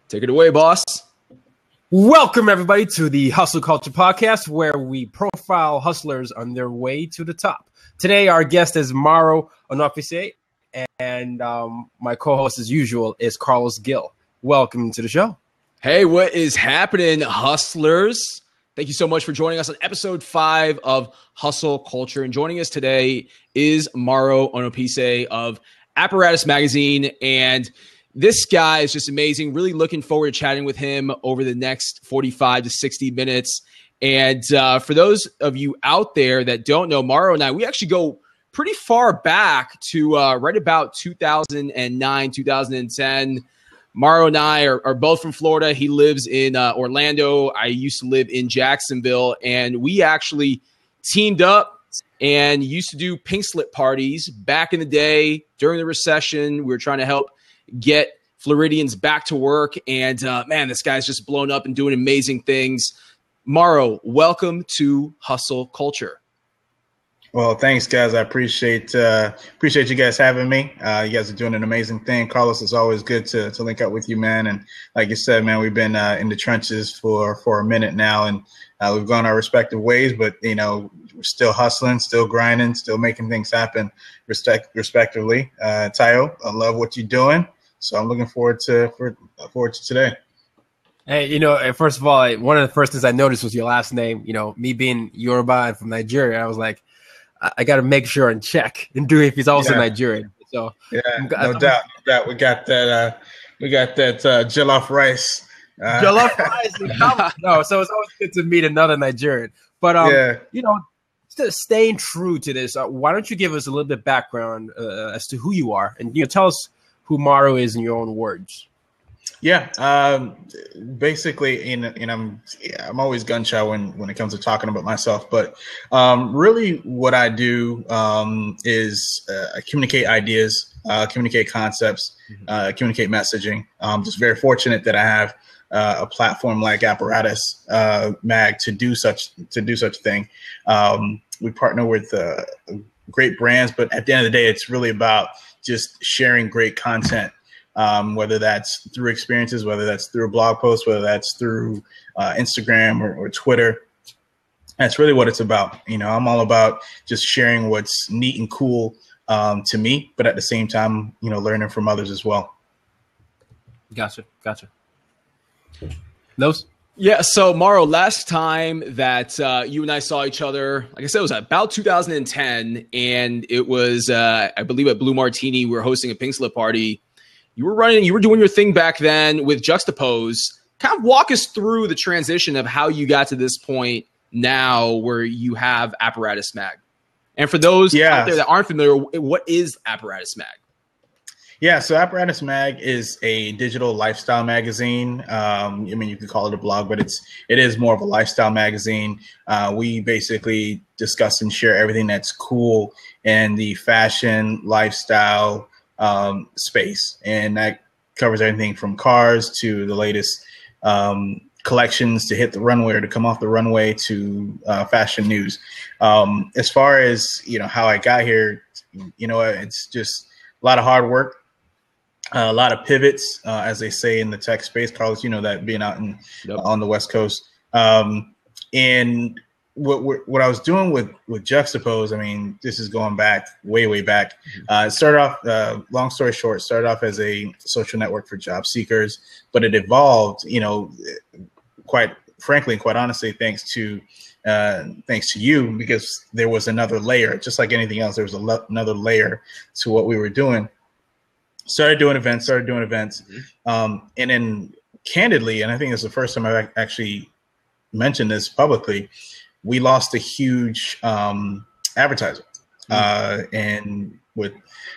Take it away, boss. Welcome, everybody, to the Hustle Culture Podcast, where we profile hustlers on their way to the top. Today, our guest is Maro Onokpise, and my co-host, as usual, is Carlos Gill. Welcome to the show. Hey, what is happening, hustlers? Thank you so much for joining us on episode 5 of Hustle Culture. And joining us today is Maro Onokpise of Apparatus magazine. And this guy is just amazing. Really looking forward to chatting with him over the next 45 to 60 minutes. And for those of you out there that don't know, Maro and I, we actually go pretty far back to right about 2009, 2010. Maro and I are both from Florida. He lives in Orlando. I used to live in Jacksonville. And we actually teamed up and used to do pink slip parties back in the day during the recession. We were trying to help get Floridians back to work. And man, this guy's just blown up and doing amazing things. Maro, welcome to Hustle Culture. Well, thanks, guys. I appreciate you guys having me. You guys are doing an amazing thing. Carlos, it's always good to link up with you, man. And like you said, man, we've been in the trenches for a minute now, and we've gone our respective ways, but we're still hustling, still grinding, still making things happen respectively. Tayo, I love what you're doing. So I'm looking forward to today. Hey, first of all, one of the first things I noticed was your last name. Me being Yoruba and from Nigeria, I was like, I got to make sure and check and do if he's also Nigerian. So yeah, no doubt. We got that jollof rice. Jollof rice. No, so it's always good to meet another Nigerian. But staying true to this, why don't you give us a little bit background as to who you are, and tell us who Maro is in your own words. Yeah, basically, I'm always gun shy when it comes to talking about myself, but really what I do is communicate ideas, communicate concepts, communicate messaging. I'm just very fortunate that I have a platform like Apparatus Mag to do such a thing. We partner with great brands, but at the end of the day, it's really about just sharing great content. Whether that's through experiences, whether that's through a blog post, whether that's through Instagram or Twitter. That's really what it's about. I'm all about just sharing what's neat and cool to me, but at the same time, learning from others as well. Gotcha. Those? Yeah. So Maro, last time that you and I saw each other, like I said, it was about 2010, and it was, I believe, at Blue Martini. We were hosting a pink slip party. You were doing your thing back then with Juxtapose. Kind of walk us through the transition of how you got to this point now where you have Apparatus Mag. And for those out there that aren't familiar, what is Apparatus Mag? Yeah, so Apparatus Mag is a digital lifestyle magazine. You could call it a blog, but it is more of a lifestyle magazine. We basically discuss and share everything that's cool in the fashion, lifestyle, space, and that covers everything from cars to the latest collections to hit the runway or to come off the runway to fashion news. As far as how I got here, it's just a lot of hard work, a lot of pivots, as they say in the tech space. Carlos, that being out on the West Coast, and what I was doing with Juxtapose, this is going back way back. It started off, long story short, started off as a social network for job seekers, but it evolved, quite frankly and quite honestly, thanks to you, because there was another layer. Just like anything else, there was another layer to what we were doing. Started doing events, and then candidly, and I think it's the first time I've actually mentioned this publicly, we lost a huge advertiser, and with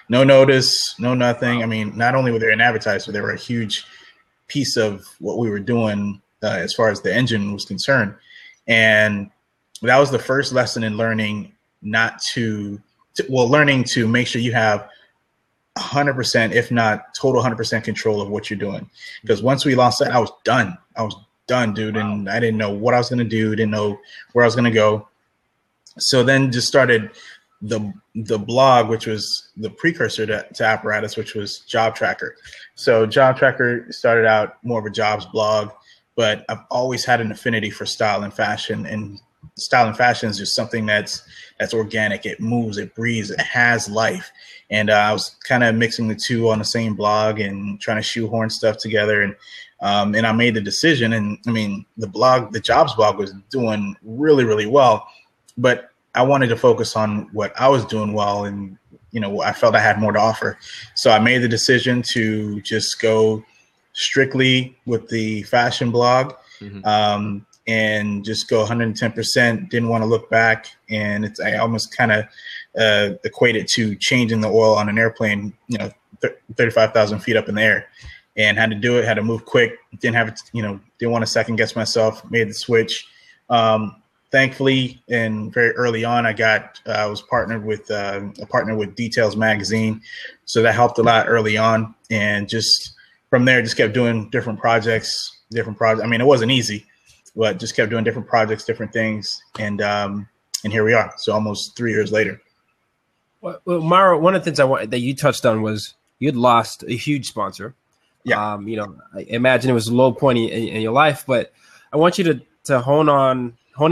no notice, no nothing. Not only were they an advertiser, they were a huge piece of what we were doing as far as the engine was concerned. And that was the first lesson in learning learning to make sure you have 100%, if not total 100% control of what you're doing. Because once we lost that, I was done, dude. Wow. And I didn't know what I was going to do, didn't know where I was going to go. So then just started the blog, which was the precursor to Apparatus, which was Job Tracker. So Job Tracker started out more of a jobs blog, but I've always had an affinity for style and fashion, and style and fashion is just something that's organic. It moves, it breathes, it has life. And I was kind of mixing the two on the same blog and trying to shoehorn stuff together. And I made the decision. And I mean, the jobs blog was doing really, really well, but I wanted to focus on what I was doing well, and I felt I had more to offer. So I made the decision to just go strictly with the fashion blog, and just go 110%. Didn't want to look back, and I almost kind of equated to changing the oil on an airplane, 35,000 feet up in the air, and had to do it. Had to move quick. Didn't want to second guess myself. Made the switch. Thankfully, and very early on, I was partnered with Details Magazine, so that helped a lot early on. And just from there, just kept doing different projects. I mean, it wasn't easy, but just kept doing different projects, different things, and here we are. So almost 3 years later. Well, Maro, one of the things that you touched on was you'd lost a huge sponsor. Yeah. I imagine it was a low point in your life, but I want you to hone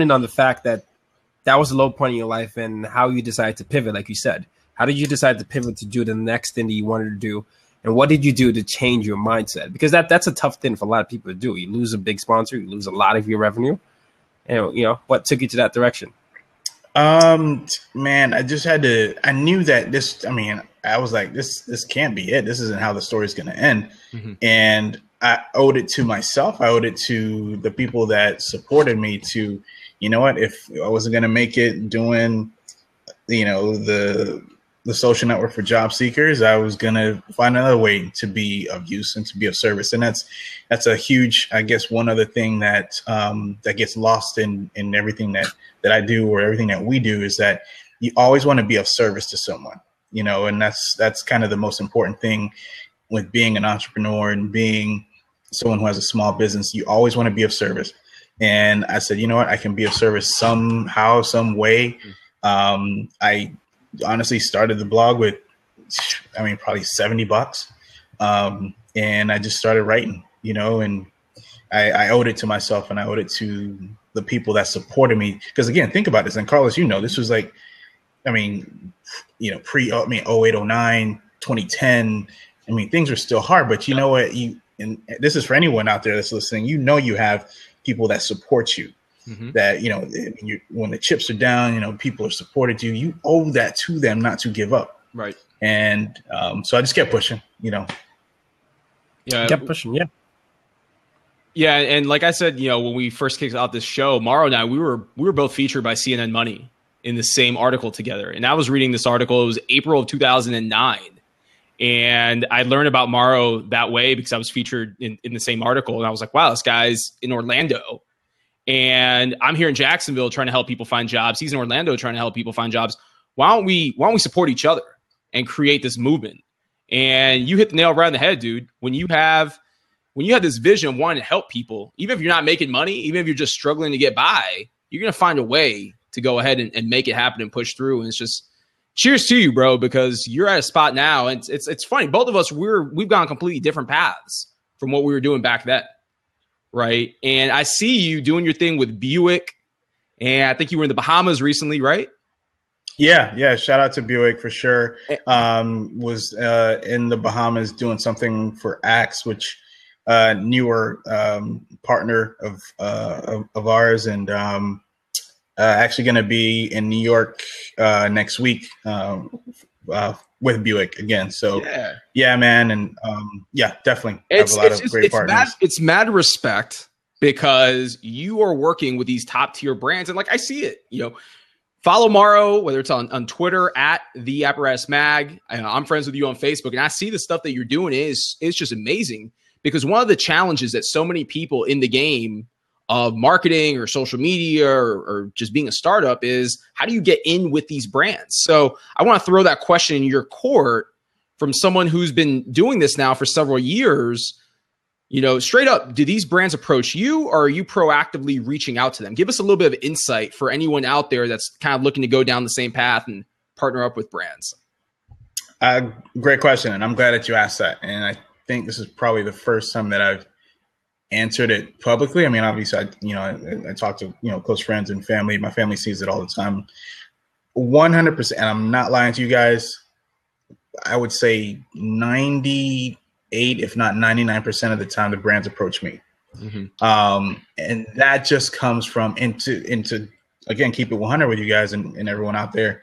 in on the fact that was a low point in your life and how you decided to pivot, like you said. How did you decide to pivot to do the next thing that you wanted to do? And what did you do to change your mindset? Because that's a tough thing for a lot of people to do. You lose a big sponsor, you lose a lot of your revenue. And, what took you to that direction? Man, I knew that I was like, this can't be it. This isn't how the story's going to end. Mm-hmm. And I owed it to myself. I owed it to the people that supported me to, if I wasn't going to make it doing, the social network for job seekers, I was going to find another way to be of use and to be of service. And that's a huge, I guess, one other thing that gets lost in everything that I do, or everything that we do, is that you always want to be of service to someone, and that's kind of the most important thing with being an entrepreneur and being someone who has a small business. You always want to be of service. And I said, I can be of service somehow, some way. I honestly started the blog with, probably $70. And I just started writing, and I owed it to myself, and I owed it to the people that supported me. Because again, think about this. And Carlos, this was like, pre 08, 09, 2010. Things were still hard, but you know what? And this is for anyone out there that's listening. You have people that support you. Mm-hmm. That when the chips are down, people have supported you. You owe that to them, not to give up. Right. And so I just kept pushing. Yeah. Kept pushing. Yeah. Yeah, and like I said, when we first kicked out this show, Maro and I, we were both featured by CNN Money in the same article together. And I was reading this article. It was April of 2009. And I learned about Maro that way because I was featured in the same article. And I was like, wow, this guy's in Orlando. And I'm here in Jacksonville trying to help people find jobs. He's in Orlando trying to help people find jobs. Why don't we support each other and create this movement? And you hit the nail right on the head, dude. When you have this vision, wanting to help people, even if you're not making money, even if you're just struggling to get by, you're going to find a way to go ahead and make it happen and push through. And it's just cheers to you, bro, because you're at a spot now. And it's funny. Both of us, we've gone completely different paths from what we were doing back then. Right. And I see you doing your thing with Buick. And I think you were in the Bahamas recently, right? Yeah. Shout out to Buick for sure. Was in the Bahamas doing something for Axe, which newer partner of ours, and actually going to be in New York next week with Buick again. So yeah, man. And definitely have a lot of great partners. It's mad respect because you are working with these top tier brands. And like, I see it, follow Maro, whether it's on Twitter at the Apparatus Mag. I'm friends with you on Facebook, and I see the stuff that you're doing is just amazing, because one of the challenges that so many people in the game of marketing or social media or just being a startup is, how do you get in with these brands? So I want to throw that question in your court from someone who's been doing this now for several years. Straight up, do these brands approach you, or are you proactively reaching out to them? Give us a little bit of insight for anyone out there that's kind of looking to go down the same path and partner up with brands? Great question, and I'm glad that you asked that. And I think this is probably the first time that I've answered it publicly. I mean, obviously, I talk to close friends and family. My family sees it all the time. 100%, and I'm not lying to you guys. I would say 98, if not 99% of the time, the brands approach me. And that just comes from into again, keep it 100 with you guys and everyone out there.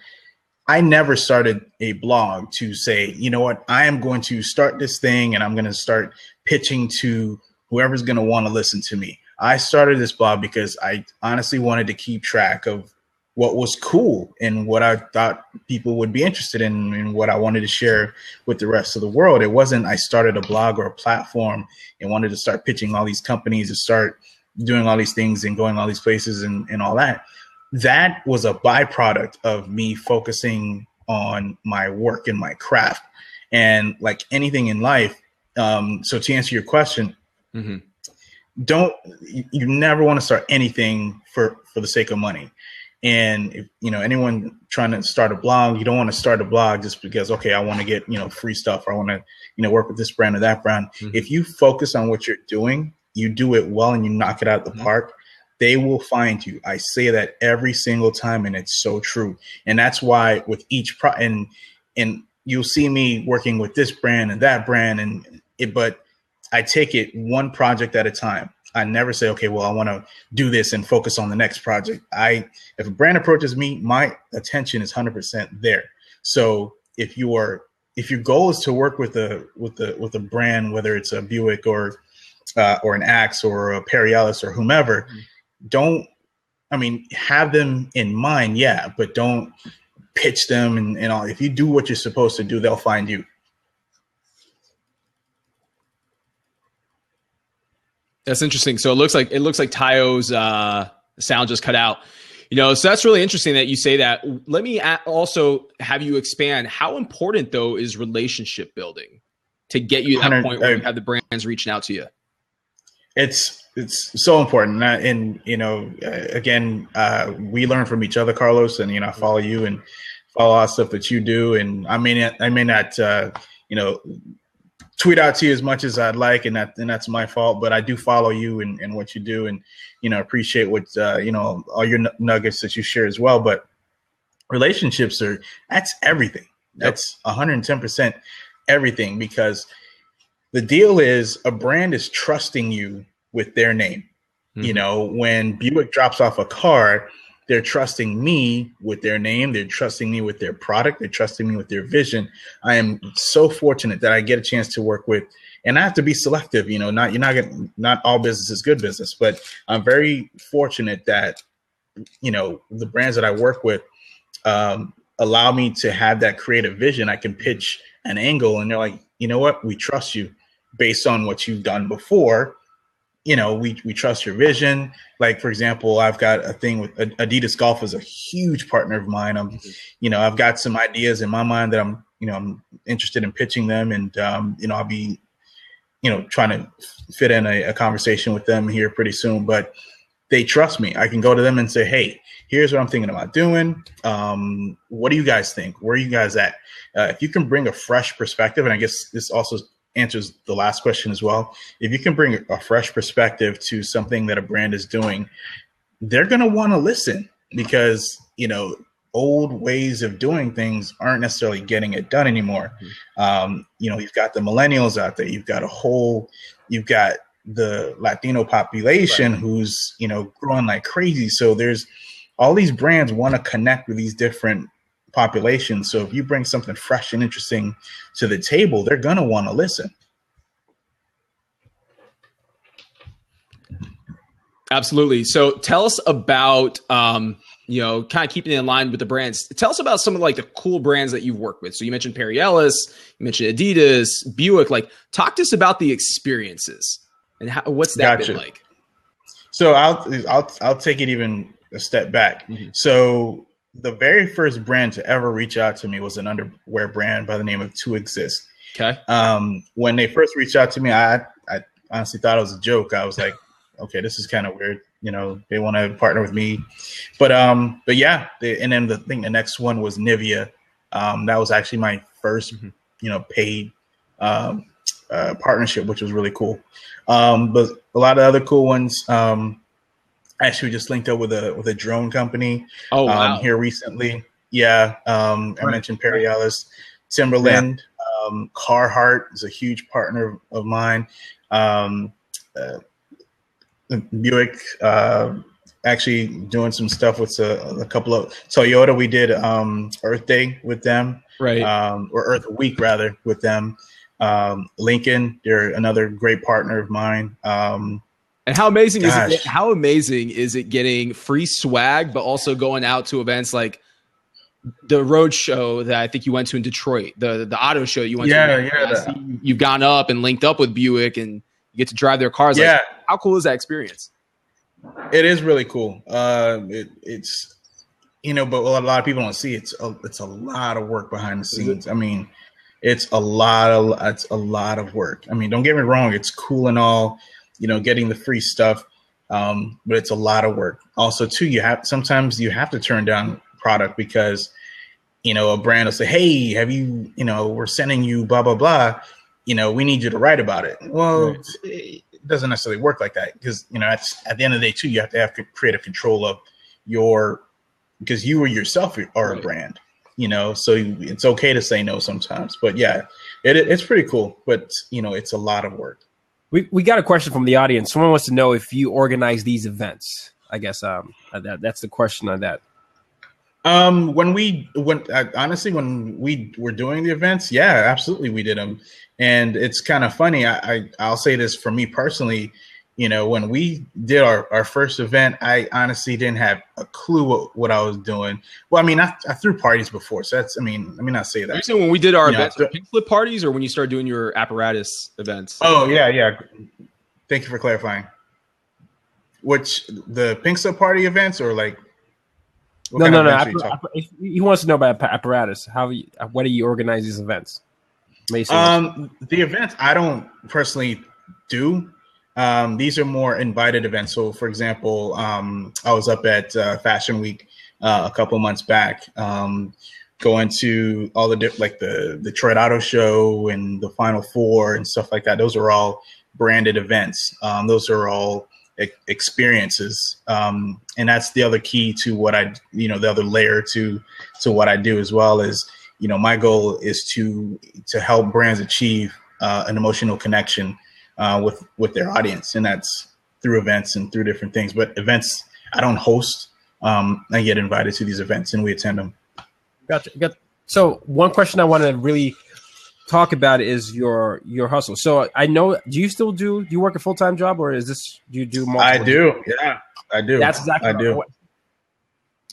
I never started a blog to say, you know what, I am going to start this thing and I'm going to start pitching to whoever's going to want to listen to me. I started this blog because I honestly wanted to keep track of what was cool and what I thought people would be interested in and what I wanted to share with the rest of the world. It wasn't I started a blog or a platform and wanted to start pitching all these companies and start doing all these things and going all these places and all that. That was a byproduct of me focusing on my work and my craft. And like anything in life, so to answer your question, you never want to start anything for the sake of money. And if, anyone trying to start a blog, you don't want to start a blog just because, okay, I want to get, free stuff, or I want to, work with this brand or that brand. If you focus on what you're doing, you do it well and you knock it out of the park, they will find you. I say that every single time, and it's so true. And that's why with each and you'll see me working with this brand and that brand, but I take it one project at a time. I never say, okay, well, I want to do this and focus on the next project. If a brand approaches me, my attention is 100% there. So if your goal is to work with a brand, whether it's a Buick or an Axe or a Perry Ellis or whomever, have them in mind, yeah, but don't pitch them and all. If you do what you're supposed to do, they'll find you. That's interesting. So it looks like Tayo's sound just cut out. So that's really interesting that you say that. Let me also have you expand. How important though is relationship building to get you to that point where you have the brands reaching out to you? It's so important. Again, we learn from each other, Carlos, and I follow you and follow all the stuff that you do. And I may not tweet out to you as much as I'd like, and that's my fault, but I do follow you and what you do, and appreciate what all your nuggets that you share as well. But relationships that's everything. That's 110% everything, because the deal is a brand is trusting you with their name. When Buick drops off a car, they're trusting me with their name. They're trusting me with their product. They're trusting me with their vision. I am so fortunate that I get a chance to work with, and I have to be selective. Not all business is good business, but I'm very fortunate that the brands that I work with allow me to have that creative vision. I can pitch an angle, and they're like, you know what, we trust you based on what you've done before. We trust your vision. Like, for example, I've got a thing with Adidas Golf is a huge partner of mine. I've got some ideas in my mind that I'm interested in pitching them, and I'll be, trying to fit in a conversation with them here pretty soon. But they trust me. I can go to them and say, hey, here's what I'm thinking about doing. What do you guys think? Where are you guys at? If you can bring a fresh perspective, and I guess this also answers the last question as well. If you can bring a fresh perspective to something that a brand is doing, they're going to want to listen, because, old ways of doing things aren't necessarily getting it done anymore. You've got the millennials out there. You've got the Latino population, right, who's, growing like crazy. So there's all these brands want to connect with these different population. So if you bring something fresh and interesting to the table, they're going to want to listen. Absolutely. So tell us about, kind of keeping it in line with the brands. Tell us about some of the cool brands that you've worked with. So you mentioned Perry Ellis, you mentioned Adidas, Buick. Talk to us about the experiences and what's that been like? So I'll take it even a step back. So the very first brand to ever reach out to me was an underwear brand by the name of To Exist. Okay. When they first reached out to me, I honestly thought it was a joke. I was like, okay, this is kind of weird. They want to partner with me, but yeah. And then the next one was Nivea. That was actually my first, paid partnership, which was really cool. But a lot of other cool ones. Actually, just linked up with a drone company. Oh, wow. Here recently. Yeah, I mentioned Perry Ellis, Timberland, Carhartt is a huge partner of mine. Buick, actually doing some stuff with a couple of Toyota. We did Earth Day with them, right? Or Earth Week rather with them. Lincoln, they're another great partner of mine. And how amazing is it? How amazing is it getting free swag, but also going out to events like the road show that I think you went to in Detroit, the auto show you went to. You've gone up and linked up with Buick, and you get to drive their cars. Yeah, like, how cool is that experience? It is really cool. It's but what a lot of people don't see, it's a lot of work behind the scenes. I mean, it's a lot of work. I mean, don't get me wrong, it's cool and all, getting the free stuff, but it's a lot of work. Also, too, sometimes you have to turn down product because a brand will say, hey, have you, we're sending you blah blah blah, we need you to write about it. Well, right. It doesn't necessarily work like that because at the end of the day too, you have to creative control of because you or yourself are a brand, so it's okay to say no sometimes. But yeah, it's pretty cool, but it's a lot of work. We got a question from the audience. Someone wants to know if you organize these events. I guess that's the question on that. When we were doing the events, yeah, absolutely, we did them. And it's kind of funny. I'll say this for me personally, when we did our first event, I honestly didn't have a clue what I was doing. Well, I mean, I threw parties before, so let me not say that. You're saying when we did our events, pink slip parties, or when you started doing your Apparatus events? Oh, yeah. Thank you for clarifying. Which, the pink slip party events, or like? No. He wants to know about Apparatus. What do you organize these events? The events I don't personally do. These are more invited events. So, for example, I was up at Fashion Week a couple months back, going to all the the Detroit Auto Show and the Final Four and stuff like that. Those are all branded events. Those are all experiences, and that's the other key to what the other layer to what I do as well is, my goal is to help brands achieve an emotional connection with their audience, and that's through events and through different things. But events I don't host. I get invited to these events and we attend them. Gotcha. So one question I want to really talk about is your hustle. So I know, do you work a full-time job, or do you do multiple? I do. Yeah, I do. That's exactly I do.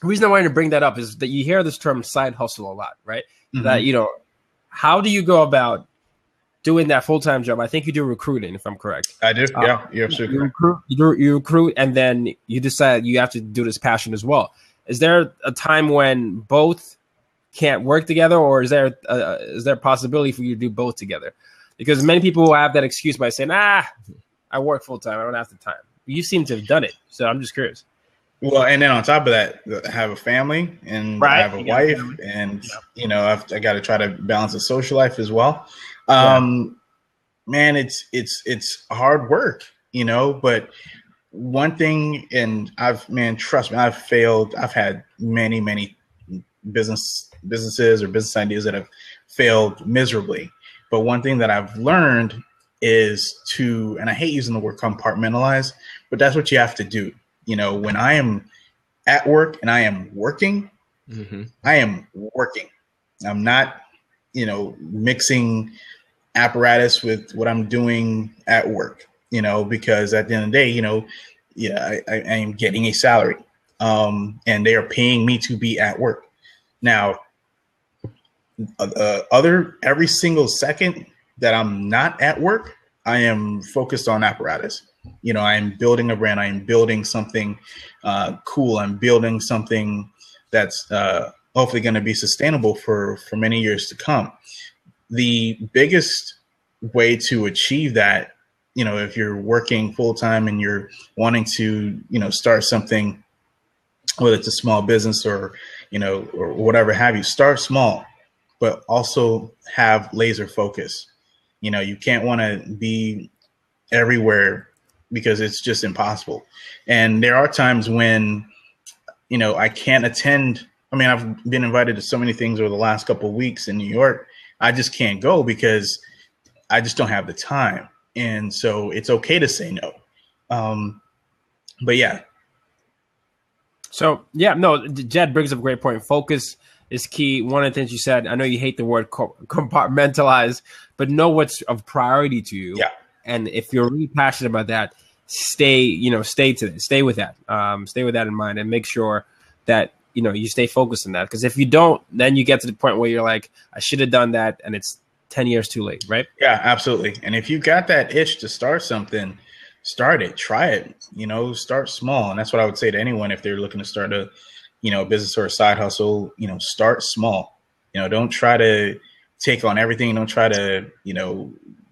The reason I wanted to bring that up is that you hear this term side hustle a lot, right? Mm-hmm. That, how do you go about doing that full-time job? I think you do recruiting, if I'm correct. I do. Yeah, you're absolutely correct. You recruit, and then you decide you have to do this passion as well. Is there a time when both can't work together, or is there a possibility for you to do both together? Because many people have that excuse by saying, I work full time, I don't have the time. You seem to have done it, so I'm just curious. Well, and then on top of that, I have a family and right. I have a wife, and I got to try to balance a social life as well. Man, it's hard work, but one thing, and trust me, I've failed. I've had many businesses or business ideas that have failed miserably. But one thing that I've learned is and I hate using the word compartmentalize, but that's what you have to do. When I am at work and I am working, mm-hmm. I am working. I'm not, mixing Apparatus with what I'm doing at work, because at the end of the day, I am getting a salary, and they are paying me to be at work. Now, every single second that I'm not at work, I am focused on Apparatus. I am building a brand. I am building something cool. I'm building something that's hopefully going to be sustainable for many years to come. The biggest way to achieve that, if you're working full time and you're wanting to, start something, whether it's a small business or, or whatever have you, start small. but also have laser focus. You can't want to be everywhere because it's just impossible. And there are times when, I can't attend. I mean, I've been invited to so many things over the last couple of weeks in New York. I just can't go because I just don't have the time. And so it's okay to say no. But yeah. So, yeah, no, Jed brings up a great point. Focus is key. One of the things you said, I know you hate the word compartmentalize, but know what's of priority to you. Yeah. And if you're really passionate about that, stay with that. Stay with that in mind and make sure that, you stay focused on that. Because if you don't, then you get to the point where you're like, I should have done that. And it's 10 years too late, right? Yeah, absolutely. And if you got that itch to start something, start it, try it, start small. And that's what I would say to anyone if they're looking to start a business or a side hustle. Start small. Don't try to take on everything. Don't try to,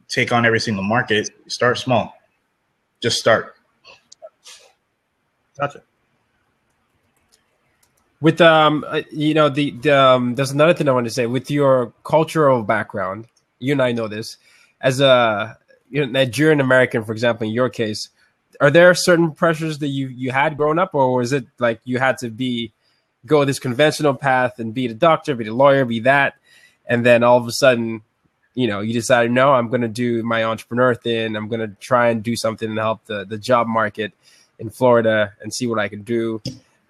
take on every single market. Start small. Just start. Gotcha. With there's another thing I want to say. With your cultural background, you and I know this. As a Nigerian American, for example, in your case, are there certain pressures that you had growing up, or was it like you had to go this conventional path and be the doctor, be the lawyer, be that, and then all of a sudden, you decided, no, I'm going to do my entrepreneur thing. I'm going to try and do something and help the job market in Florida and see what I can do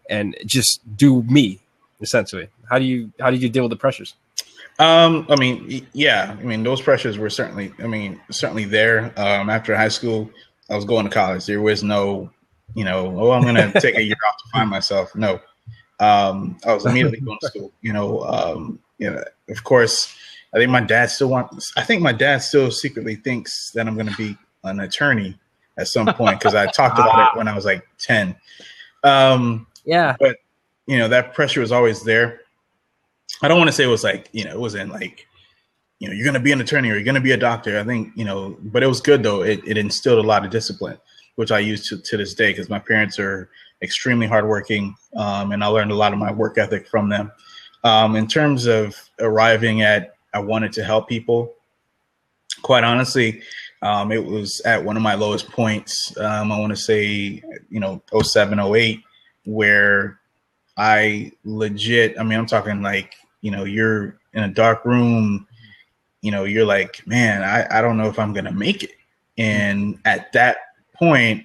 and just do me, essentially. How did you deal with the pressures? Those pressures were certainly there. After high school, I was going to college. There was no, I'm going to take a year off to find myself. No, I was immediately going to school. Of course, I think my dad still secretly thinks that I'm going to be an attorney at some point because I talked about it when I was like 10. Yeah, but that pressure was always there. I don't want to say it was like, it wasn't like, you're going to be an attorney or you're going to be a doctor. I think, but it was good though. It instilled a lot of discipline, which I use to this day because my parents are extremely hardworking. And I learned a lot of my work ethic from them. In terms of arriving at, I wanted to help people. Quite honestly, it was at one of my lowest points. I want to say, 07, 08, where I legit, I'm talking like, you're in a dark room, you're like, man, I don't know if I'm going to make it. And at that point,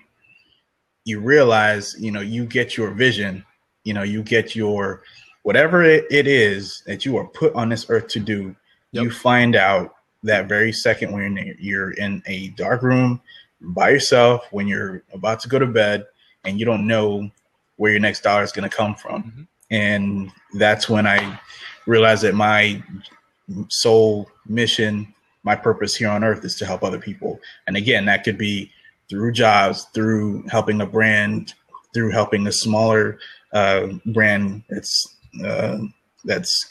you realize, you get your vision, you get your, whatever it is that you are put on this earth to do. Yep. You find out that very second when you're in a dark room by yourself, when you're about to go to bed and you don't know where your next dollar is going to come from. Mm-hmm. And that's when I realized that my sole mission, my purpose here on earth is to help other people. And again, that could be through jobs, through helping a brand, through helping a smaller brand that's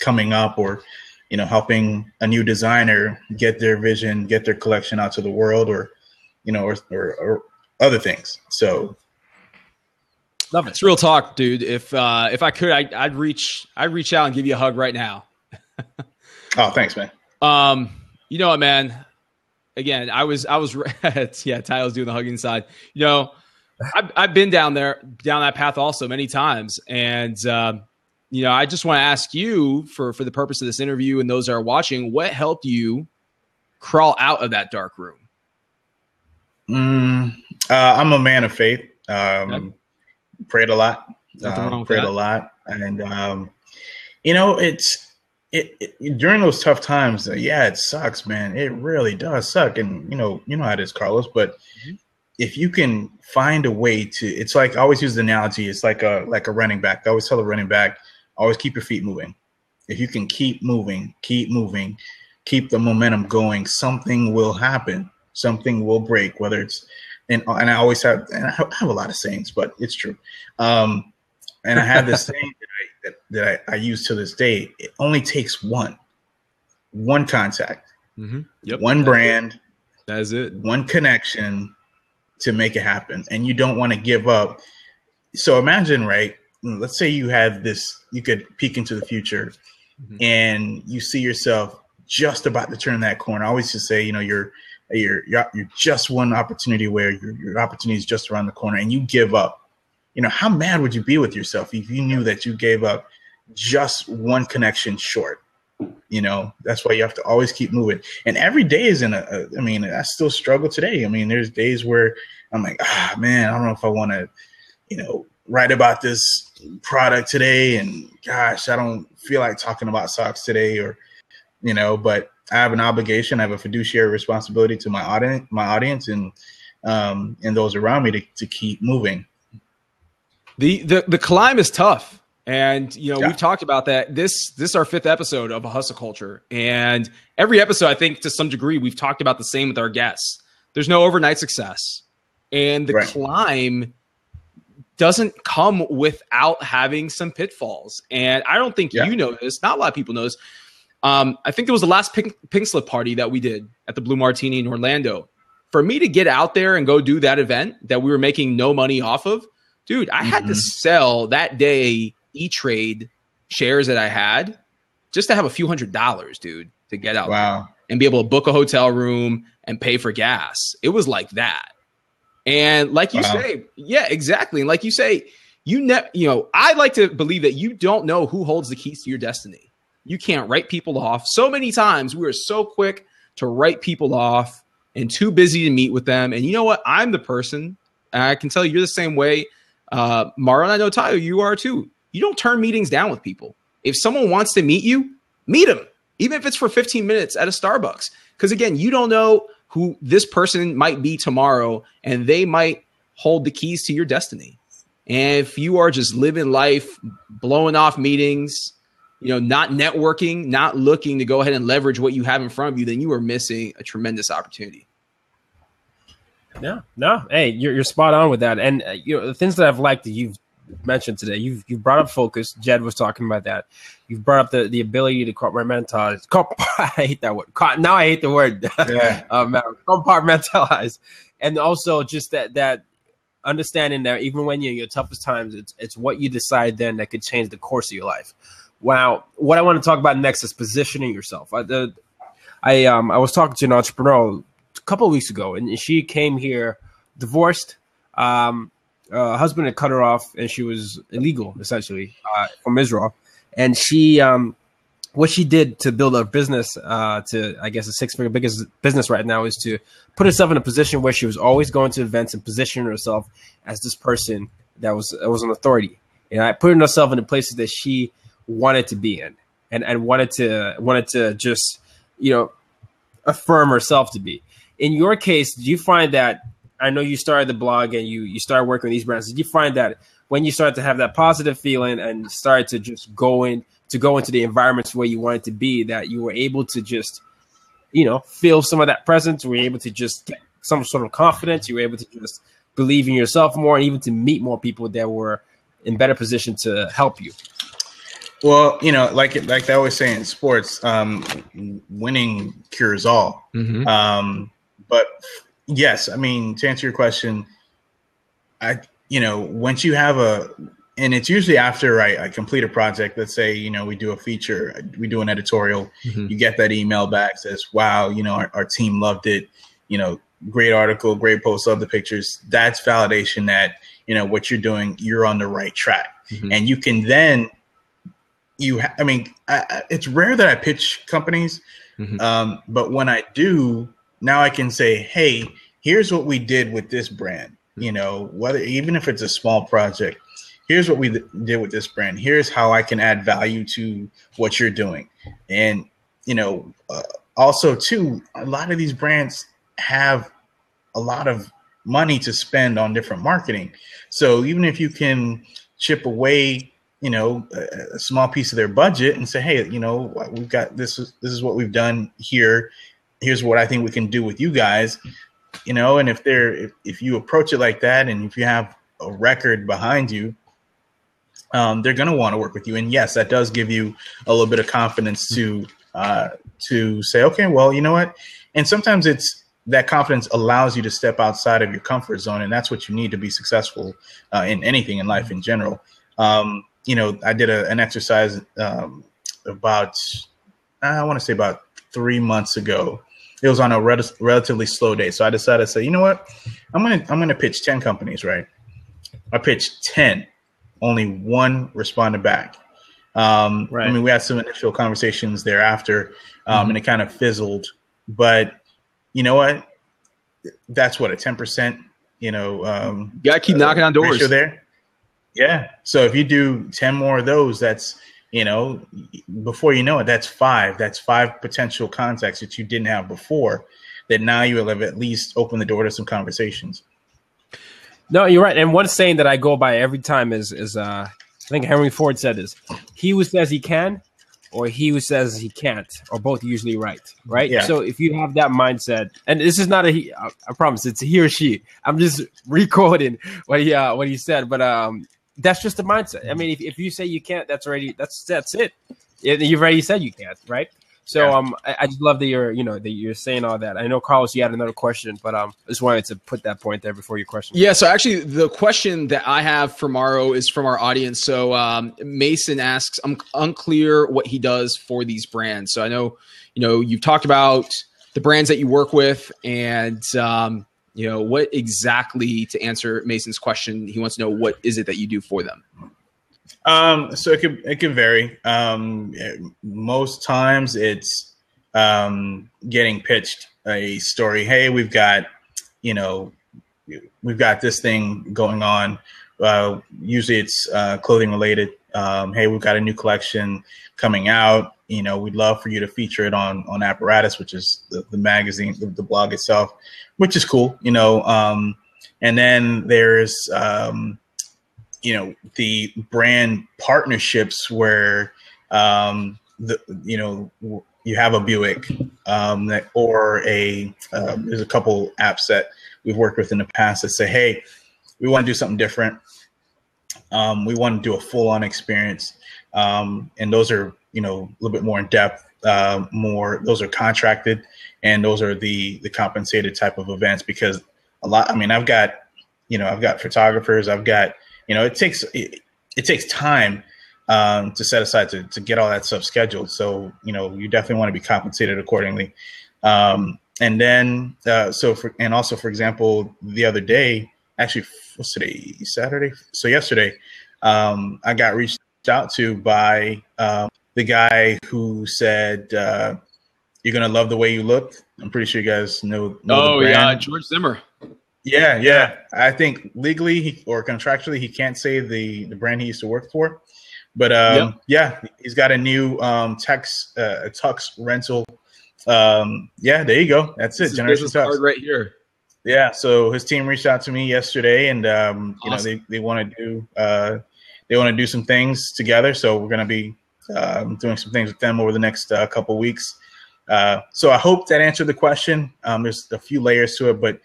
coming up, or helping a new designer get their vision, get their collection out to the world, or other things. So love it. It's real talk, dude. If I could, I'd reach out and give you a hug right now. Oh, thanks, man. You know what, man? Again, I was yeah, Tyler's doing the hugging side. I've been down that path also many times. And I just want to ask you for the purpose of this interview and those that are watching, what helped you crawl out of that dark room? I'm a man of faith. Prayed a lot. Prayed a lot. And, it during those tough times, it sucks, man. It really does suck. And, you know how it is, Carlos, but mm-hmm. If you can find a way to, it's like, I always use the analogy. It's like a running back. I always tell a running back, always keep your feet moving. If you can keep moving, keep the momentum going, something will happen. Something will break, whether it's, and I always have, and I have a lot of sayings, but it's true. And I have this saying that I use to this day. It only takes one contact, mm-hmm. Yep. one brand, that's it, one connection to make it happen. And you don't want to give up. So imagine, right? Let's say you had this, you could peek into the future and you see yourself just about to turn that corner. I always just say, you're just one opportunity where your opportunity is just around the corner, and you give up. How mad would you be with yourself if you knew that you gave up just one connection short? That's why you have to always keep moving. And every day is I still struggle today. There's days where I'm like, man, I don't know if I want to, write about this product today. And gosh, I don't feel like talking about socks today, or, but I have an obligation. I have a fiduciary responsibility to my audience and those around me to keep moving. The climb is tough. And, we've talked about that. This is our 5th episode of A Hustle Culture. And every episode, I think to some degree, we've talked about the same with our guests. There's no overnight success. And the climb doesn't come without having some pitfalls. And I don't think you know this. Not a lot of people know this. I think it was the last pink slip party that we did at the Blue Martini in Orlando. For me to get out there and go do that event that we were making no money off of, dude, I had to sell that day E-Trade shares that I had just to have a few $100s, dude, to get out there and be able to book a hotel room and pay for gas. It was like that. And like you say, yeah, exactly. And like you say, I like to believe that you don't know who holds the keys to your destiny. You can't write people off. So many times we are so quick to write people off and too busy to meet with them. And you know what? I'm the person, and I can tell you, you're the same way. Maro, and I know Tayo, you are too. You don't turn meetings down with people. If someone wants to meet you, meet them, even if it's for 15 minutes at a Starbucks. Because again, you don't know who this person might be tomorrow, and they might hold the keys to your destiny. And if you are just living life, blowing off meetings, not networking, not looking to go ahead and leverage what you have in front of you, then you are missing a tremendous opportunity. No. Hey, you're spot on with that. And the things that I've liked that you've mentioned today, you've brought up focus. Jed was talking about that. You've brought up the ability to compartmentalize. I hate that word. Now I hate the word. Compartmentalize, and also just that understanding that even when you're in your toughest times, it's what you decide then that could change the course of your life. Wow. What I want to talk about next is positioning yourself. I was talking to an entrepreneur a couple of weeks ago, and she came here divorced. Husband had cut her off, and she was illegal, essentially, from Israel. And she, what she did to build her business, to I guess a 6-figure biggest business right now, is to put herself in a position where she was always going to events and positioning herself as this person that was an authority. And I put herself in the places that she wanted to be in, and wanted to just affirm herself to be. In your case, do you find that? I know you started the blog and you started working with these brands. Did you find that when you started to have that positive feeling and started to just go into the environments where you wanted to be, that you were able to just, feel some of that presence? Were you able to just get some sort of confidence? You were able to just believe in yourself more, and even to meet more people that were in better position to help you? Well, like they always say in sports, winning cures all. But yes, to answer your question, once you have and it's usually after I complete a project. Let's say, we do a feature, we do an editorial, you get that email back, says, wow, our team loved it. Great article, great post, love the pictures. That's validation that, what you're doing, you're on the right track. And you can then, it's rare that I pitch companies, but when I do, now I can say, hey, here's what we did with this brand, even if it's a small project, here's what we did with this brand. Here's how I can add value to what you're doing. And, also too, a lot of these brands have a lot of money to spend on different marketing. So even if you can chip away, a small piece of their budget and say, hey, we've got this is what we've done here. Here's what I think we can do with you guys, and if you approach it like that, and if you have a record behind you, they're going to want to work with you. And yes, that does give you a little bit of confidence to say, okay, well, you know what? And sometimes that confidence allows you to step outside of your comfort zone. And that's what you need to be successful in anything in life in general. I did an exercise about, I want to say about 3 months ago. It was on a relatively slow day. So I decided to say, you know what? I'm going to pitch 10 companies, right? I pitched 10. Only one responded back. I mean, we had some initial conversations thereafter, and it kind of fizzled. But you know what? That's what, a 10%, you got to keep knocking on doors there. Yeah. So if you do 10 more of those, that's, before you know it, that's 5. That's 5 potential contacts that you didn't have before, that now you will have at least opened the door to some conversations. No, you're right. And one saying that I go by every time is I think Henry Ford said this: he who says he can, or he who says he can't, are both usually right. Yeah. So if you have that mindset, and this is not a he, I promise it's a he or she. I'm just recording what he said, but that's just the mindset. I mean, if you say you can't, that's it. You've already said you can't, right? So I just love that you're saying all that. I know, Carlos, you had another question, but I just wanted to put that point there before your question. Yeah, so actually the question that I have for Maro is from our audience. So Mason asks, I'm unclear what he does for these brands. So I know, you've talked about the brands that you work with, and what exactly, to answer Mason's question, he wants to know, what is it that you do for them? So it can vary. Most times it's getting pitched a story. Hey, we've got this thing going on. Usually it's clothing related. Hey, we've got a new collection coming out. We'd love for you to feature it on Apparatus, which is the magazine, the blog itself, which is cool. And then there's the brand partnerships where, you have a Buick, or there's a couple apps that we've worked with in the past that say, hey, we want to do something different. We want to do a full-on experience. And those are, a little bit more in depth, those are contracted, and those are the compensated type of events, because I've got photographers, it takes time to set aside to get all that stuff scheduled. So, you definitely want to be compensated accordingly. And then, for example, the other day, actually, what's today? Saturday. So yesterday, I got reached out to by the guy who said, you're going to love the way you look. I'm pretty sure you guys know the brand. Yeah, George Zimmer. Yeah. I think legally or contractually, he can't say the brand he used to work for. But he's got a new tux rental. There you go. That's it. Generation Tux card right here. Yeah. So his team reached out to me yesterday, and awesome. They want to do some things together. So we're going to be doing some things with them over the next couple weeks. So I hope that answered the question. There's a few layers to it, but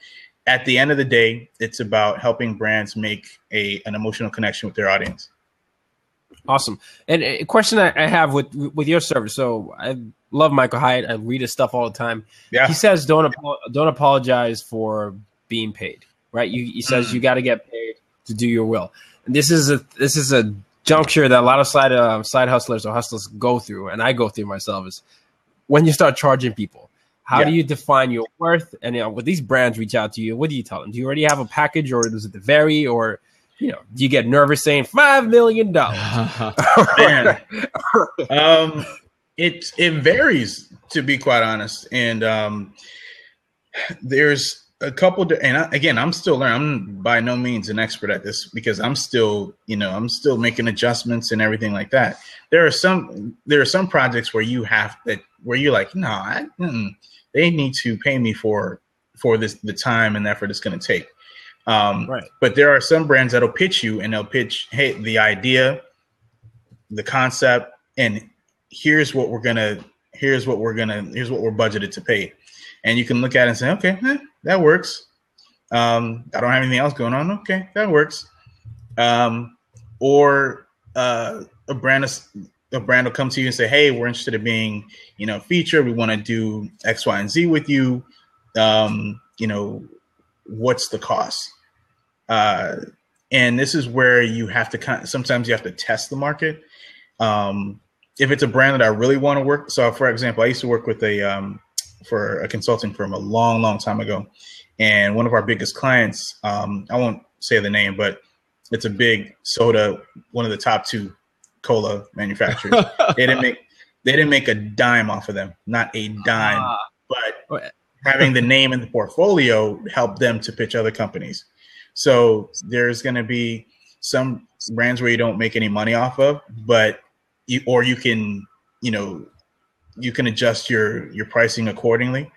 at the end of the day, it's about helping brands make an emotional connection with their audience. Awesome. And a question I have with your service. So I love Michael Hyatt. I read his stuff all the time. Yeah. He says don't apologize for being paid, right? He says you got to get paid to do your will. And this is a juncture that a lot of side hustlers or hustlers go through, and I go through myself, is when you start charging people. How do you define your worth? And when these brands reach out to you, what do you tell them? Do you already have a package, or does it vary? Or do you get nervous saying $5 million? It varies, to be quite honest. And there's a couple. I'm still learning. I'm by no means an expert at this, because I'm still making adjustments and everything like that. There are some projects where you're like, no, they need to pay me for the time and effort it's going to take. Right. But there are some brands that'll pitch you, and they'll pitch, hey, the idea, the concept, and here's what we're budgeted to pay. And you can look at it and say, okay, that works. I don't have anything else going on. Okay, that works. Or a brand will come to you and say, hey, we're interested in being, featured. We want to do X, Y, and Z with you. What's the cost? And this is where you have to sometimes you have to test the market. if it's a brand that I really want to work. So for example, I used to work with for a consulting firm a long time ago. And one of our biggest clients, I won't say the name, but it's a big soda, one of the top 2 cola manufacturers. They didn't make a dime off of them, not a dime. But having the name in the portfolio helped them to pitch other companies. So there's going to be some brands where you don't make any money off of, but you can adjust your pricing accordingly.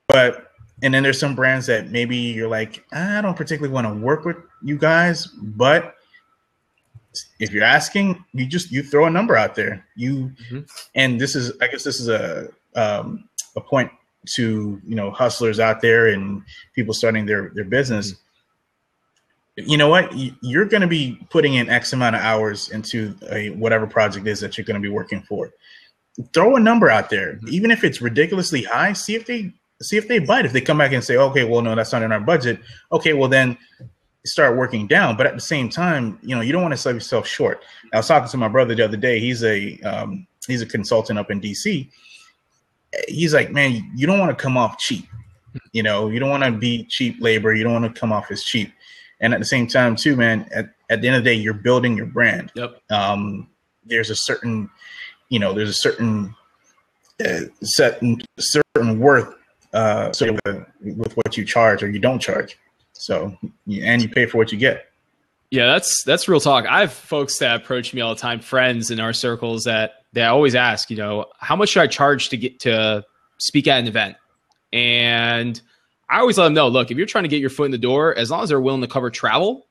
But and then there's some brands that maybe you're like, I don't particularly want to work with you guys, but if you're asking, you throw a number out there. And this is a point to hustlers out there and people starting their business. You know what? You're going to be putting in X amount of hours into whatever project is that you're going to be working for. Throw a number out there, even if it's ridiculously high. See if they bite. If they come back and say, okay, well, no, that's not in our budget. Okay, well then start working down. But at the same time, you don't want to sell yourself short. I was talking to my brother the other day. He's a consultant up in DC. He's like, man, you don't want to come off cheap. You don't want to be cheap labor. You don't want to come off as cheap. And at the same time, too, man, at the end of the day, you're building your brand. Yep. There's a certain certain worth with what you charge or you don't charge. So, and you pay for what you get. Yeah, that's real talk. I have folks that approach me all the time, friends in our circles that they always ask, how much should I charge to get to speak at an event? And I always let them know, look, if you're trying to get your foot in the door, as long as they're willing to cover travel,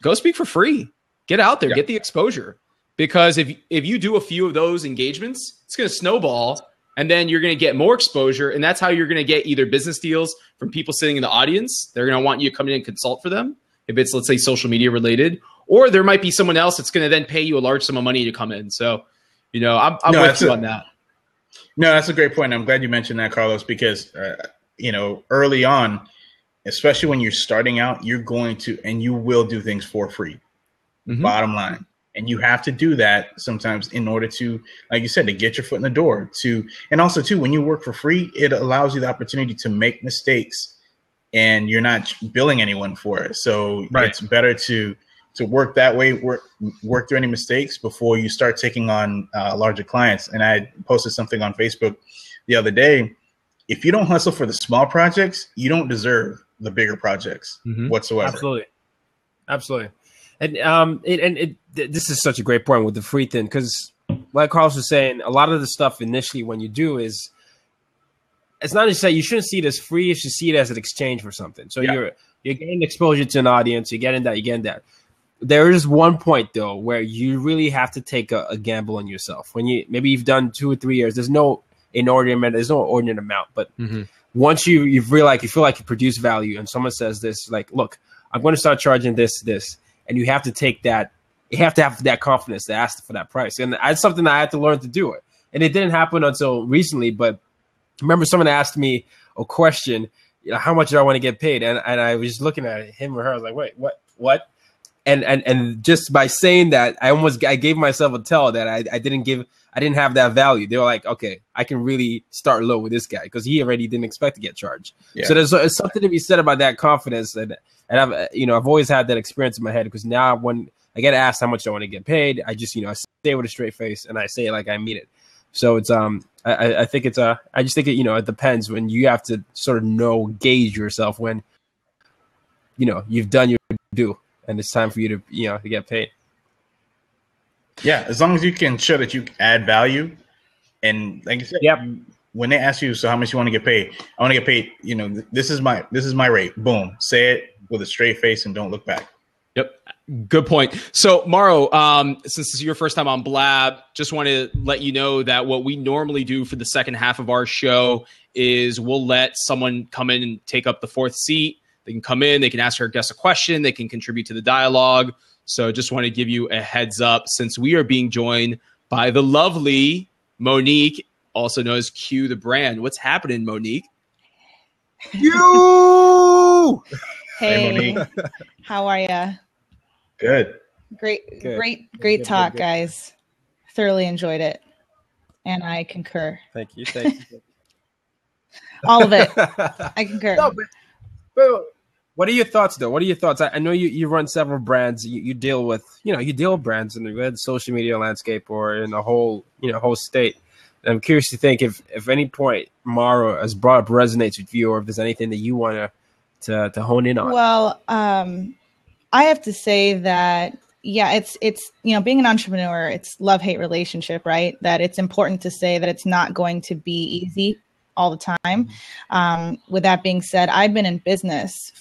go speak for free. Get out there, get the exposure. Because if you do a few of those engagements, it's going to snowball, and then you're going to get more exposure, and that's how you're going to get either business deals from people sitting in the audience. They're going to want you to come in and consult for them, if it's, let's say, social media related, or there might be someone else that's going to then pay you a large sum of money to come in. So, I'm with you on that. No, that's a great point. I'm glad you mentioned that, Carlos, because early on, especially when you're starting out, you're going to, and you will do things for free. Bottom line. And you have to do that sometimes in order to, like you said, to get your foot in the door. And also, too, when you work for free, it allows you the opportunity to make mistakes, and you're not billing anyone for it. So It's better to work that way, work through any mistakes before you start taking on larger clients. And I posted something on Facebook the other day. If you don't hustle for the small projects, you don't deserve the bigger projects whatsoever. Absolutely. And this is such a great point with the free thing, because like Carlos was saying, a lot of the stuff initially when you do is, it's not necessarily, you shouldn't see it as free. You should see it as an exchange for something. So you're getting exposure to an audience. You're getting that. There is one point though where you really have to take a gamble on yourself. When you've done 2 or 3 years, there's no ordinate amount. But once you feel like you produce value, and someone says this, like, look, I'm going to start charging this, and you have to take that. You have to have that confidence to ask for that price. And that's something that I had to learn to do it. And it didn't happen until recently, but I remember someone asked me a question, how much do I want to get paid? And I was just looking at him or her. I was like, wait, what? And just by saying that, I gave myself a tell that I didn't have that value. They were like, okay, I can really start low with this guy because he already didn't expect to get charged. Yeah. So there's something to be said about that confidence. And I've always had that experience in my head, because now when I get asked how much I want to get paid, I just, I say it with a straight face and I say it like I mean it. So it's, I think it's, I just think it, it depends when you have to sort of gauge yourself when, you've done your due and it's time for you to, to get paid. Yeah. As long as you can show that you add value. And like you said, when they ask you, so how much you want to get paid? I want to get paid, this is my rate. Boom. Say it with a straight face and don't look back. Yep. Good point. So Maro, since this is your first time on Blab, just want to let you know that what we normally do for the second half of our show is we'll let someone come in and take up the fourth seat. They can come in, they can ask our guest a question, they can contribute to the dialogue. So just want to give you a heads up, since we are being joined by the lovely Monique, also known as Q the Brand. What's happening, Monique? You! Hey, Monique. how are ya? Good. Great, Good. great Good, talk, good. guys. Thoroughly enjoyed it. And I concur. Thank you. Thank you. All of it. I concur. No, but what are your thoughts though? What are your thoughts? I know you run several brands. You deal with brands in the social media landscape or in the whole state. And I'm curious to think if any point Maro has brought up resonates with you, or if there's anything that you want to hone in on. Well, I have to say that it's being an entrepreneur, it's love-hate relationship, right? That it's important to say that it's not going to be easy all the time. With that being said, I've been in business